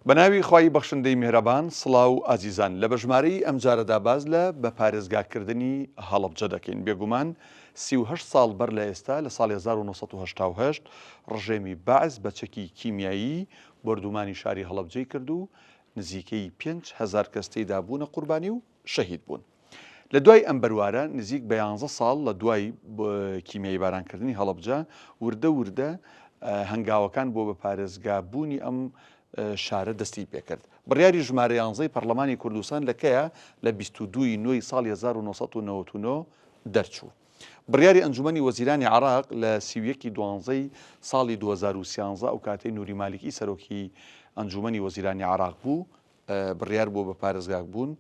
بەناوی خوای بەخشندەی میهرەبان سڵاو ئازیزان لە بەژمارەی ئەم جارەدا باز لە بە پارێزگاکردنی هەڵەبجە دەکەین بێگومان 38 ساڵ بەر لە ئێستا لە ساڵی 1970 ڕژێمی بەعز بە چەکی کیمیایی بردومانی شاری هەڵەبجەی کرد و نزیکەی 5,000 کەس تێیدا بوونە قوربانی و شەهید بوون. لە دوای ئەم بەروارە نزیک بە 11 ساڵ لە دوای کیمیایی بارانکردنی هەڵەبجە وردە هەنگاوەکان بۆ بە پارێزگابوونی ئەم شارە دەستی پێکرد. بڕیاری ژمارە 11 پەرلەمانی کوردستان لەکەیە لە 22 نوێی ساڵی 1999 دەرچوو. بڕیاری ئەنجومەنی وەزیرانی عێراق لە 31 دوانزەی ساڵی 2013 ئەو کاتەی نووری مالیکی سەرۆکی ئەنجومەنی وەزیرانی عێراق بوو بڕیار بۆ بە پارێزگاک بوون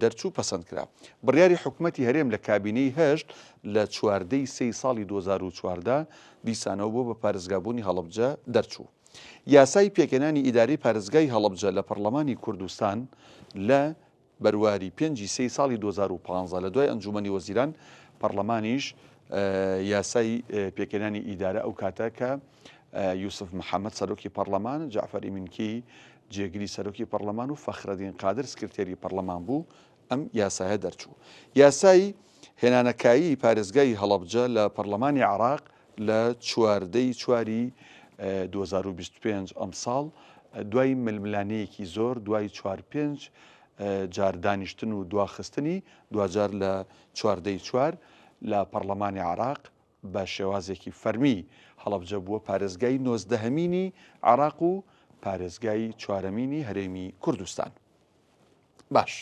دەرچوو پەسەند کرا. بڕیاری حکوومەتی هەرێم لە کابینەی هەشت لە 4 سەی ساڵی 2014 دیسانەوە بۆ بە پارێزگابوونی هەڵەبجە دەرچوو. یاسای پێکەنانی ئیداری پارێزگای هەڵەبجە لە پەرلەمانی کوردستان لە بەرواری 5 سەی ساڵی 2015 لە دوای ئەنجومەنی وەزیران پەرلەمانیش یاسای پێکەنانی ئیدارە ئەو کاتە کە یوسف محەممەد سەرۆکی پەرلەمان جعفەر ئیمینکی جێگیری سەرۆکی پەرلەمان و فەخرەدین قادر سکرتێری پەرلەمان بوو ئەم یاسایە دەرچوو. یاسای هێنانەکایی پارێزگای هەڵەبجە لە پەرلەمانی عێراق لە 4 2025 ئەم ساڵ دوای ململانەیەکی زۆر دوای 4-5 جار دانیشتن و دواخستنی دوجار لە 4 لە پەرلەمانی عێراق بە شێوازێکی فەرمی هەڵەبجە بووە پارێزگای 19هەمینی عێراق و پارێزگای 4هەمینی هەرێمی کوردستان. باش.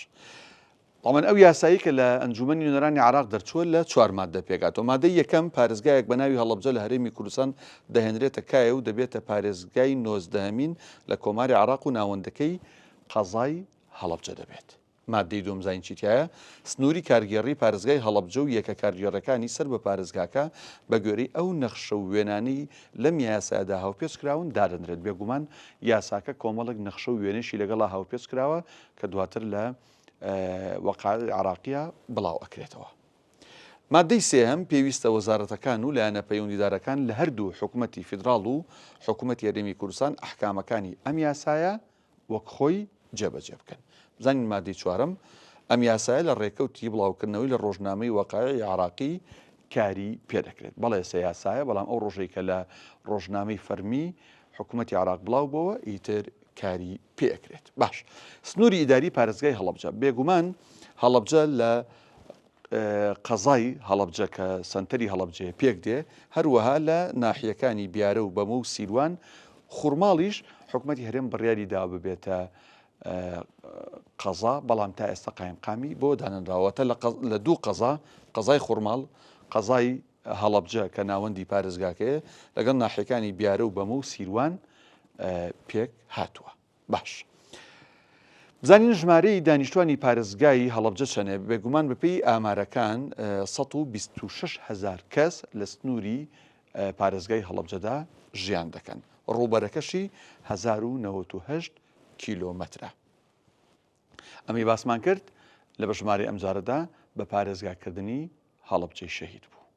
ئەمن ئەو یاسایی کە لە ئەنجومەنی نوێنەرانی عێراق دەرچووە لە 4 مادە پێکاتەوە. مادەی یەکەم پارێزگایەک بە ناوی هەڵەبجە لە هەرێمی کوردستان دەهێنرێتە کایە و دەبێتە پارێزگای 19هەمین لە کۆماری عێراق و ناوەندەکەی قەزای هەڵەبجە دەبێت. مادەی دوم زین چیتایە سنووری کارگێڕی پارێزگای هەڵەبجە و یەکە کارگێڕەکانی سەر بە پارێزگاکە بە گوێرەی ئەو نەخشە و وێنانی لەم یاسادا هاوپێچ کراون دادەنرێت. بێگومان یاساکە کۆمەڵک نەخشە و وێنەشی لەگەڵا هاوپێچ کراوە کە دواتر لە وەقاعی عێراقیە بڵاو ئەکرێتەوە. مادەی سێهەم پێویستە وەزارەتەکان و لایەنە پەیوەندیدارەکان لە هەردوو حکوومەتی فیدراڵ و حکوومەتی هەرێمی کوردستان ئەحکامەکانی ئەم یاسایە وەک خۆی جێبەجێ بکەن. بزانین مادەی چوارەم ئەم یاسایە لە ڕێکەوتی بڵاوکردنەوەی لە ڕۆژنامەی وەقاعی عێراقی کاری پێدەکرێت. بەڵێ سێ یاسایە بەڵام ئەو ڕۆژەی کە لە ڕۆژنامەی فەرمی حکوومەتی عێراق بڵاو بووە ئیتر کاری پێکرێت. باش. سنووری ئیداری پارێزگای هەڵەبجە بێگومان هەڵەبجە لە قەزای هەڵەبجە کە سەنتەری هەڵەبجەیە پێک دێ هەروەها لە ناحیەکانی بیارە و بەمە و سیروان خوڕماڵیش حکوومەتی هەرێم بڕیاری دا ببێتە قەزا بەڵام تا ئێستا قایمقامی بۆ دانراوەتە لە دوو قەزای خوڕماڵ قەزای هەڵەبجە کە ناوەندی پارێزگاکەیە لەگەڵ ناحیەکانی بیارە و بەمە و سیروان پێک هاتووە. باش. بزانین ژمارەی دانیشتوانی پارێزگای هەڵەبجە چەنێ بێگومان بەپێی ئامارەکان 126,000 کەس لە سنووری پارێزگای هەڵەبجەدا ژیان دەکەن. ڕووبەرەکەشی 1098 کیلۆمەترە. ئەمی باسمان کرد لە بە ژمارەی ئەم جارەدا بە پارێزگاکردنی هەڵەبجەی شەهید بوو.